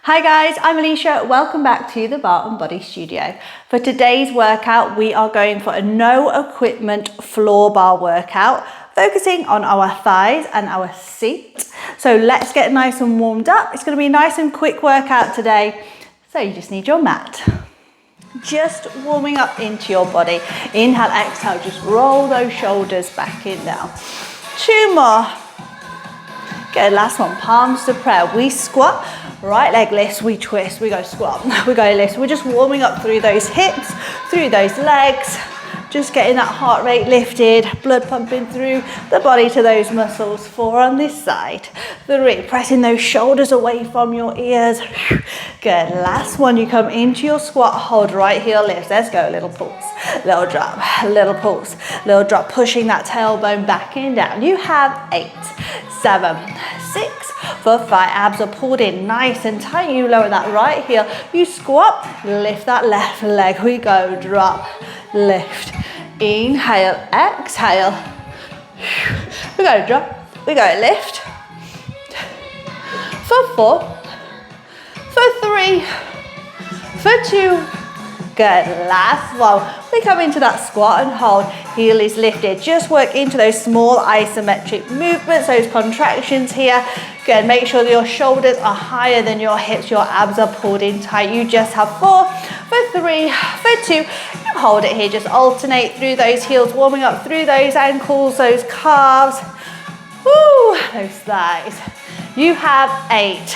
Hi guys, I'm Alicia. Welcome back to the Barre and Body studio. For today's workout, we are going for a no equipment floor bar workout, focusing on our thighs and our seat. So let's get nice and warmed up. It's going to be a nice and quick workout today. So you just need your mat. Just warming up into your body. Inhale, exhale, just roll those shoulders back in now. 2 more. Good, last one, palms to prayer. We squat, right leg lifts, we twist, we go squat, we go lift. We're just warming up through those hips, through those legs, just getting that heart rate lifted, blood pumping through the body to those muscles. 4 on this side. 3, pressing those shoulders away from your ears. Good, last one, you come into your squat, hold right heel lifts. Let's go, little pulse, little drop, little pulse, little drop, pushing that tailbone back and down. You have 8, 7, 6, 5, abs are pulled in nice and tight. You lower that right heel, you squat, lift that left leg. We go, drop, lift, inhale, exhale. We go, drop, we go, lift. For 4, for 3, for 2. Good, last one. We come into that squat and hold, heel is lifted. Just work into those small isometric movements, those contractions here. Good, make sure that your shoulders are higher than your hips, your abs are pulled in tight. You just have 4, for 3, for 2. You hold it here, just alternate through those heels, warming up through those ankles, those calves. Woo, those thighs. You have 8,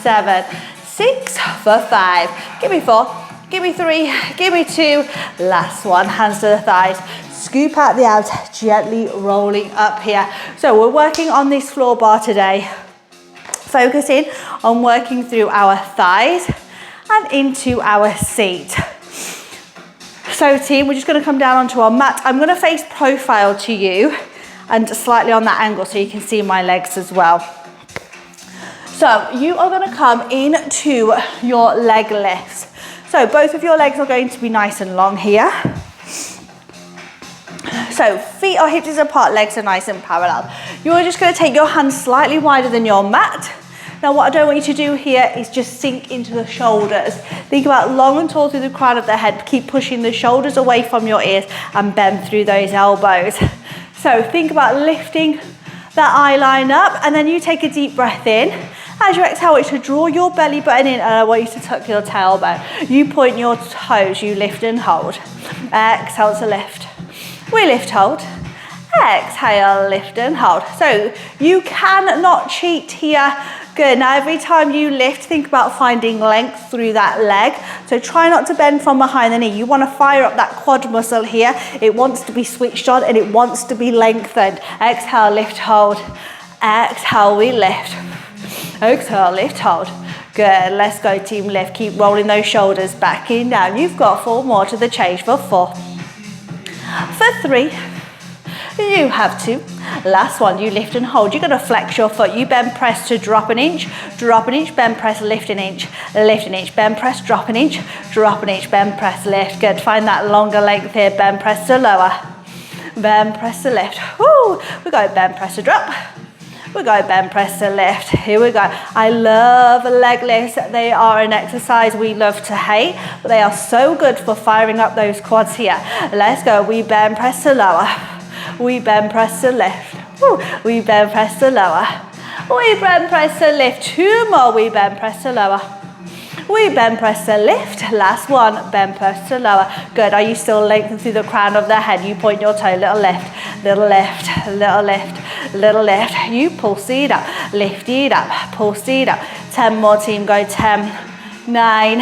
7, 6, for 5. Give me 4. Give me 3, give me 2, last one, hands to the thighs, scoop out the abs, gently rolling up here. So we're working on this floor bar today, focusing on working through our thighs and into our seat. So team, we're just going to come down onto our mat. I'm going to face profile to you and slightly on that angle so you can see my legs as well. So you are going to come into your leg lifts. So both of your legs are going to be nice and long here. So feet are hips apart, legs are nice and parallel. You're just going to take your hands slightly wider than your mat. Now what I don't want you to do here is just sink into the shoulders. Think about long and tall through the crown of the head. Keep pushing the shoulders away from your ears and bend through those elbows. So think about lifting that eye line up, and then you take a deep breath in. As you exhale, I want you to draw your belly button in, and I want you to tuck your tailbone. You point your toes, you lift and hold. Exhale to lift. We lift, hold. Exhale, lift and hold. So you cannot cheat here. Good, now every time you lift, think about finding length through that leg. So try not to bend from behind the knee. You want to fire up that quad muscle here. It wants to be switched on and it wants to be lengthened. Exhale, lift, hold. Exhale, we lift. Exhale, lift, hold. Good, let's go team, lift. Keep rolling those shoulders back in, down. You've got 4 more to the change. For 4, for 3, you have 2. Last one, you lift and hold. You're going to flex your foot. You bend, press to drop an inch, bend, press, lift an inch, bend, press, drop an inch, bend, press, lift. Good, find that longer length here. Bend, press to lower, bend, press to lift. Woo, we go bend, press to drop. We go bend, press to lift. Here we go. I love leg lifts. They are an exercise we love to hate, but they are so good for firing up those quads here. Let's go. We bend, press to lower. We bend, press to lift. Woo. We bend, press to lower. We bend, press to lift. 2 more. We bend, press to lower. We bend, press to lift. Last one, bend, press to lower. Good, are you still lengthened through the crown of the head? You point your toe, little lift, little lift, little lift, little lift. You pulse it up, lift it up, pulse it up. 10 more team, go 10, 9,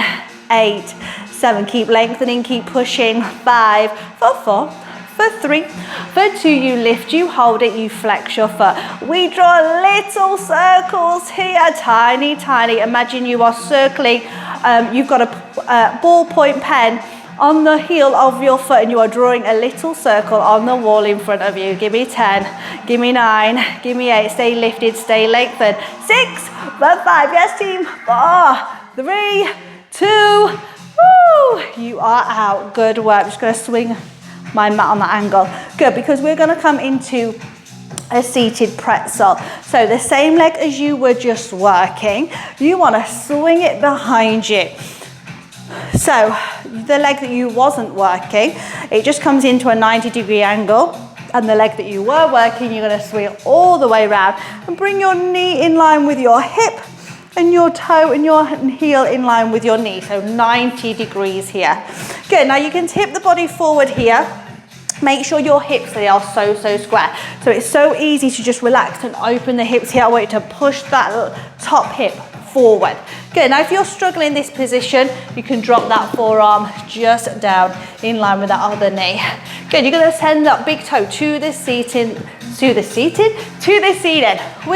8, 7. Keep lengthening, keep pushing. 5, for 4, for 3, for 2, you lift, you hold it, you flex your foot. We draw little circles here, tiny, tiny. Imagine you are circling, you've got a ballpoint pen on the heel of your foot and you are drawing a little circle on the wall in front of you. Give me 10, give me 9, give me 8, stay lifted, stay lengthened. 6, for 5, yes team, 4, 3, 2, woo, you are out. Good work. I'm just going to swing my mat on that angle. Good, because we're going to come into a seated pretzel. So the same leg as you were just working, you want to swing it behind you. So the leg that you wasn't working, it just comes into a 90-degree angle, and the leg that you were working, you're going to swing it all the way around and bring your knee in line with your hip and your toe and your heel in line with your knee. So 90 degrees here. Good, now you can tip the body forward here. Make sure your hips, they are so square. So it's so easy to just relax and open the hips here. I want you to push that top hip forward. Good, now if you're struggling in this position, you can drop that forearm just down in line with that other knee. Good, you're gonna send that big toe to the seated. We're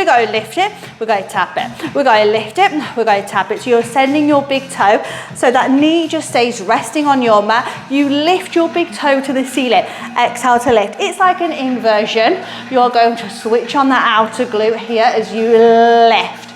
going to lift it, we're going to tap it. We're going to lift it, we're going to tap it. So you're sending your big toe, so that knee just stays resting on your mat. You lift your big toe to the ceiling. Exhale to lift. It's like an inversion. You're going to switch on that outer glute here as you lift.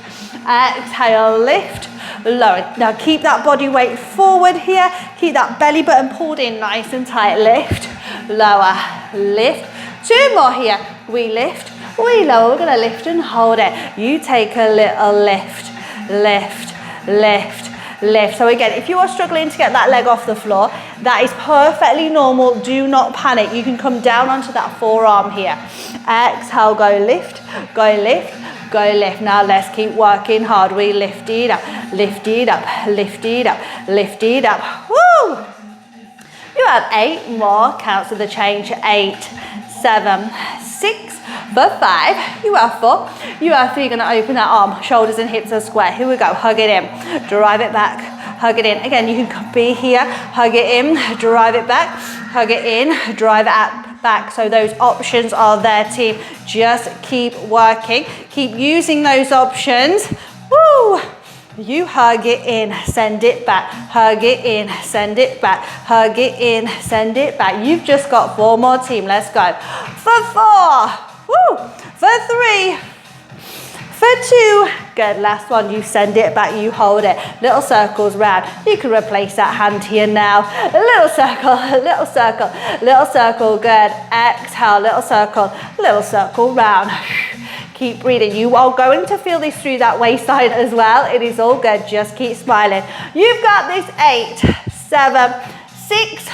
Exhale, lift, lower. Now keep that body weight forward here. Keep that belly button pulled in nice and tight. Lift, lower, lift. 2 more here. We lift, we lower. We're going to lift and hold it. You take a little lift, lift, lift, lift. So again, if you are struggling to get that leg off the floor, that is perfectly normal. Do not panic. You can come down onto that forearm here. Exhale, go lift, go lift, go lift. Now let's keep working hard. We lift it up, lift it up, lift it up, lift it up. Woo! You have 8 more counts of the change. 8, 7, 6, 5. You have 4. You have 3. You're going to open that arm. Shoulders and hips are square. Here we go. Hug it in. Drive it back. Hug it in. Again, you can be here. Hug it in. Drive it back. Hug it in. Drive it out. Back. So those options are there, team. Just keep working. Keep using those options. Woo! You hug it in, send it back, hug it in, send it back, hug it in, send it back. You've just got 4 more, team. Let's go. For 4, woo, for 3, for 2. Good, last one. You send it back, you hold it. Little circles round. You can replace that hand here now. A little circle, little circle, little circle. Good. Exhale, little circle round. Keep breathing. You are going to feel this through that waistline as well. It is all good. Just keep smiling. You've got this. 8, 7, 6,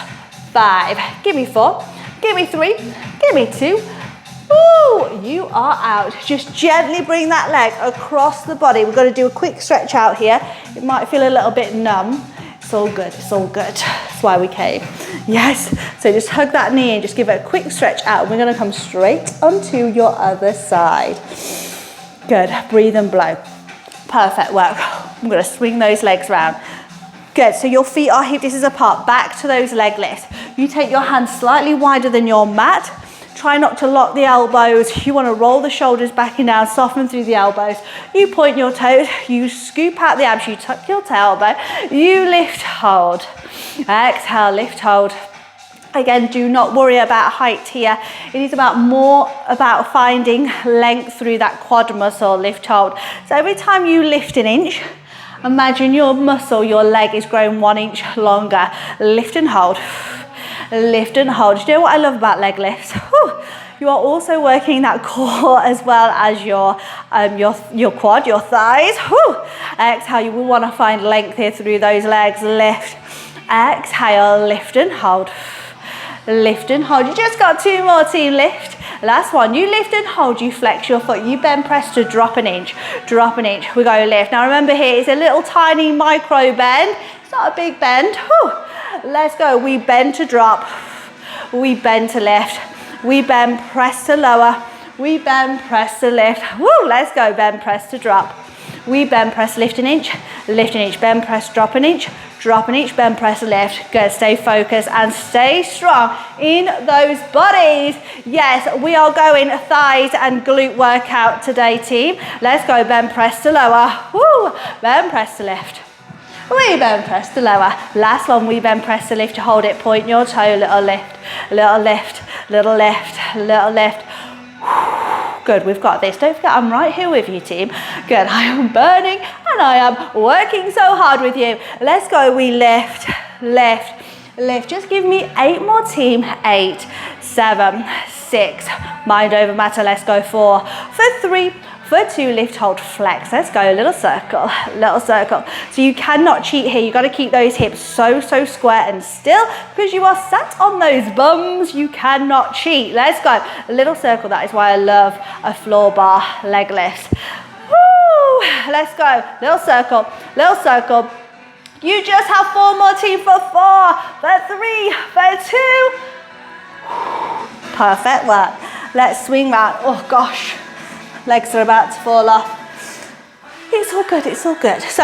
5. Give me 4. Give me 3. Give me 2. Ooh, you are out. Just gently bring that leg across the body. We're going to do a quick stretch out here. It might feel a little bit numb. It's all good. It's all good. That's why we came. Yes. So just hug that knee and just give it a quick stretch out. We're going to come straight onto your other side. Good. Breathe and blow. Perfect work. I'm going to swing those legs around. Good. So your feet are hip distance apart. Back to those leg lifts. You take your hands slightly wider than your mat. Try not to lock the elbows. You want to roll the shoulders back and down, soften through the elbows. You point your toes, you scoop out the abs, you tuck your tailbone, you lift, hold. Exhale, lift, hold. Again, do not worry about height here. It is more about finding length through that quad muscle, lift, hold. So every time you lift an inch, imagine your muscle, your leg is growing 1 inch longer. Lift and hold. Lift and hold. Do you know what I love about leg lifts? Whew. You are also working that core as well as your quad, your thighs. Whew. Exhale, you will want to find length here through those legs. Lift. Exhale, lift and hold. Lift and hold. You just got 2 more, team. Lift. Last one. You lift and hold. You flex your foot. You bend, press to drop an inch. Drop an inch. We go lift. Now remember here, it's a little tiny micro bend. It's not a big bend. Whew. Let's go. We bend to drop. We bend to lift. We bend, press to lower. We bend, press to lift. Woo, let's go. Bend, press to drop. We bend, press, lift an inch, bend, press, drop an inch, bend, press, lift. Good. Stay focused and stay strong in those bodies. Yes, we are going thighs and glute workout today, team. Let's go. Bend, press to lower. Woo, bend, press to lift. We bend, press to lower. Last one, we bend, press to lift. You hold it, point your toe, little lift, little lift, little lift, little lift. Good, we've got this. Don't forget, I'm right here with you, team. Good, I am burning and I am working so hard with you. Let's go, we lift, lift, lift. Just give me 8 more, team. 8, 7, 6, mind over matter. Let's go for 3, for 2, lift, hold, flex. Let's go, little circle, little circle. So you cannot cheat here. You got to keep those hips so square and still, because you are sat on those bums. You cannot cheat. Let's go, a little circle. That is why I love a floor bar leg lift. Woo! Let's go, little circle, little circle. You just have 4 more, team, for 4, for 3, for 2. Perfect work. Let's swing round. Oh gosh, legs are about to fall off. It's all good, it's all good. So,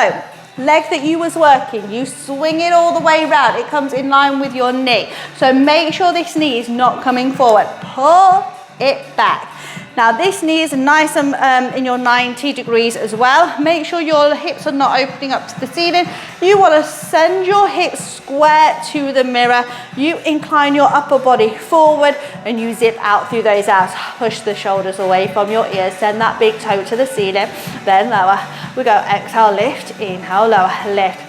leg that you was working, you swing it all the way round. It comes in line with your knee. So make sure this knee is not coming forward. Pull it back. Now this knee is nice and in your 90 degrees as well. Make sure your hips are not opening up to the ceiling. You want to send your hips square to the mirror. You incline your upper body forward and you zip out through those arms. Push the shoulders away from your ears. Send that big toe to the ceiling. Then lower. We go exhale, lift, inhale, lower, lift.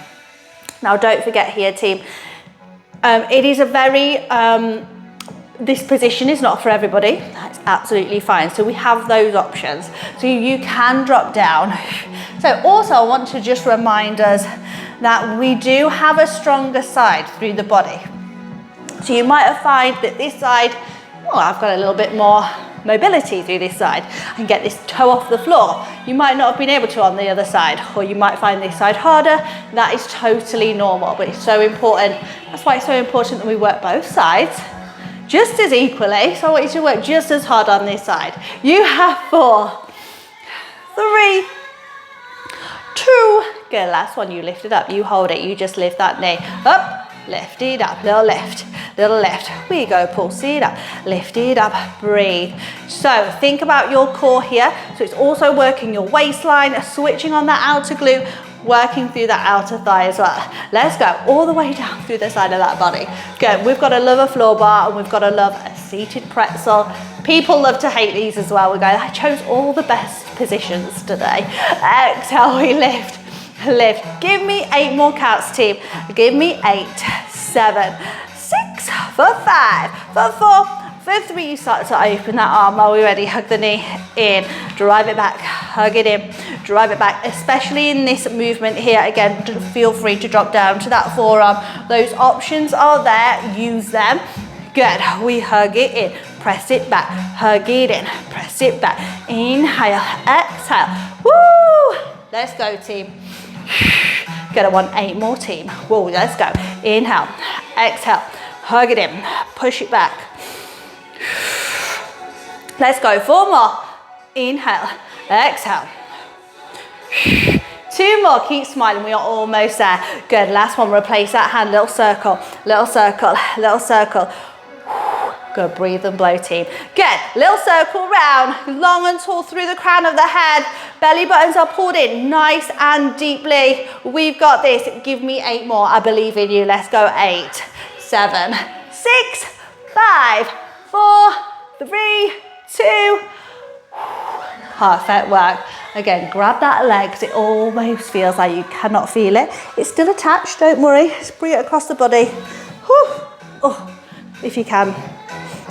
Now don't forget here, team. It is a very... this position is not for everybody. That's absolutely fine. So we have those options. So you can drop down. So also I want to just remind us that we do have a stronger side through the body. So you might find that this side, well, I've got a little bit more mobility through this side. I can get this toe off the floor. You might not have been able to on the other side, or you might find this side harder. That is totally normal, but it's so important. That's why it's so important that we work both sides just as equally. So I want you to work just as hard on this side. You have 4, 3, 2, good, last one, you lift it up, you hold it, you just lift that knee up, lift it up, little lift, we go, pulse it up, lift it up, breathe. So think about your core here. So it's also working your waistline, switching on that outer glute, working through that outer thigh as well. Let's go all the way down through the side of that body. Good, we've got to love a floor bar and we've got to love a seated pretzel. People love to hate these as well. We go, I chose all the best positions today. Exhale, we lift, lift. Give me 8 more counts, team. Give me 8, 7, 6, for 5, for 4, for 3, you start to open that arm. Are we ready? Hug the knee in, drive it back, hug it in, drive it back, especially in this movement here. Again, feel free to drop down to that forearm. Those options are there, use them. Good, we hug it in, press it back, hug it in, press it back. Inhale, exhale, woo! Let's go, team. Good, I want 8 more, team. Whoa, let's go. Inhale, exhale, hug it in, push it back. Let's go, 4 more. Inhale, exhale. 2 more, keep smiling, we are almost there. Good, last one, replace that hand, little circle, little circle, little circle. Good, breathe and blow, team. Good, little circle round, long and tall through the crown of the head. Belly buttons are pulled in nice and deeply. We've got this, give me 8 more, I believe in you. Let's go, 8, 7, 6, 5, 4, 3, 2. Perfect work. Again, grab that leg because it almost feels like you cannot feel it. It's still attached, don't worry. Just bring it across the body. Whew. Oh, if you can,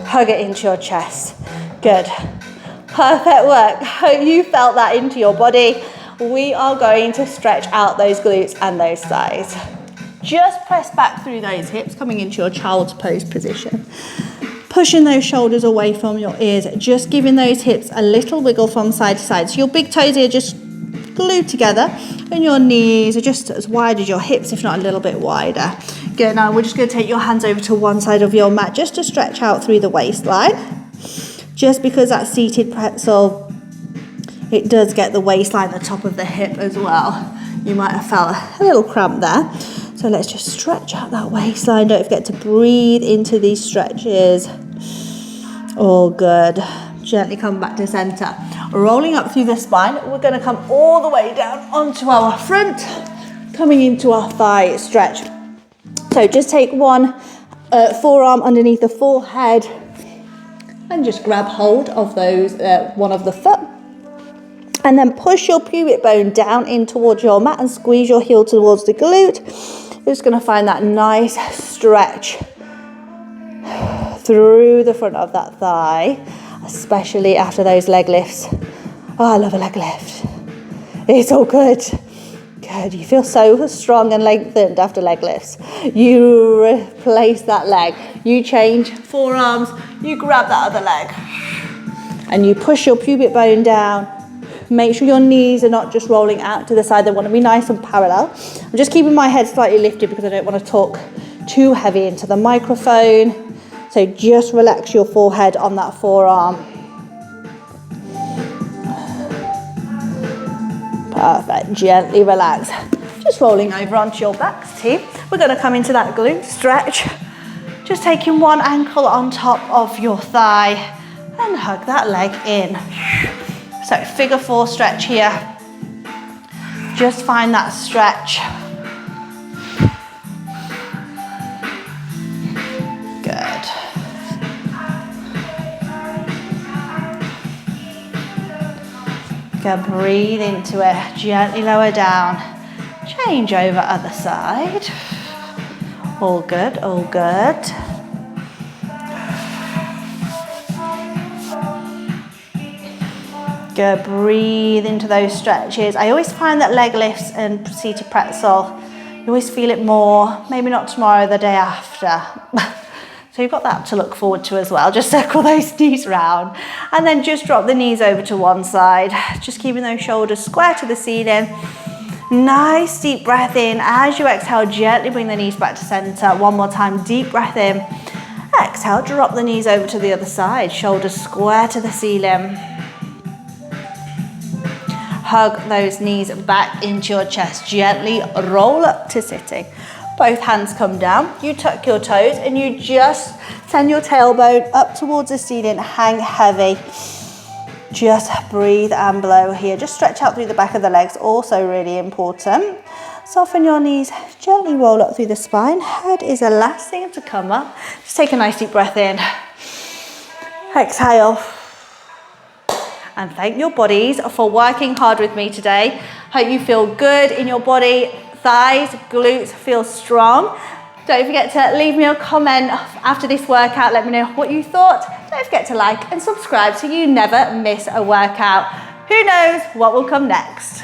hug it into your chest. Good. Perfect work. Hope you felt that into your body. We are going to stretch out those glutes and those thighs. Just press back through those hips, coming into your child's pose position. Pushing those shoulders away from your ears, just giving those hips a little wiggle from side to side. So your big toes here just glued together and your knees are just as wide as your hips, if not a little bit wider. Good, now we're just going to take your hands over to one side of your mat just to stretch out through the waistline. Just because that seated pretzel, it does get the waistline at the top of the hip as well. You might have felt a little cramp there. So let's just stretch out that waistline. Don't forget to breathe into these stretches. All good. Gently come back to center. Rolling up through the spine, we're going to come all the way down onto our front, coming into our thigh stretch. So just take one forearm underneath the forehead and just grab hold of those one of the foot. And then push your pubic bone down in towards your mat and squeeze your heel towards the glute. You're just going to find that nice stretch through the front of that thigh. especially after those leg lifts. Oh, I love a leg lift. It's all good. Good, you feel so strong and lengthened after leg lifts. You replace that leg, you change forearms, you grab that other leg, and you push your pubic bone down. Make sure your knees are not just rolling out to the side, they want to be nice and parallel. I'm just keeping my head slightly lifted because I don't want to talk too heavy into the microphone. So just relax your forehead on that forearm. Perfect, gently relax. Just rolling over onto your backs, team. We're gonna come into that glute stretch. Just taking one ankle on top of your thigh and hug that leg in. So figure 4 stretch here. Just find that stretch. Good. Go, breathe into it, gently lower down. Change over other side. All good, all good. Go, breathe into those stretches. I always find that leg lifts and seated pretzel, you always feel it more, maybe not tomorrow, the day after. So you've got that to look forward to as well. Just circle those knees round and then just drop the knees over to one side. Just keeping those shoulders square to the ceiling. Nice deep breath in. As you exhale, gently bring the knees back to center. One more time, deep breath in. Exhale, drop the knees over to the other side. Shoulders square to the ceiling. Hug those knees back into your chest. Gently roll up to sitting. Both hands come down, you tuck your toes and you just send your tailbone up towards the ceiling, hang heavy. Just breathe and blow here. Just stretch out through the back of the legs, also really important. Soften your knees, gently roll up through the spine. Head is the last thing to come up. Just take a nice deep breath in. Exhale. And thank your bodies for working hard with me today. Hope you feel good in your body. Thighs, glutes feel strong. Don't forget to leave me a comment after this workout. Let me know what you thought. Don't forget to like and subscribe so you never miss a workout. Who knows what will come next?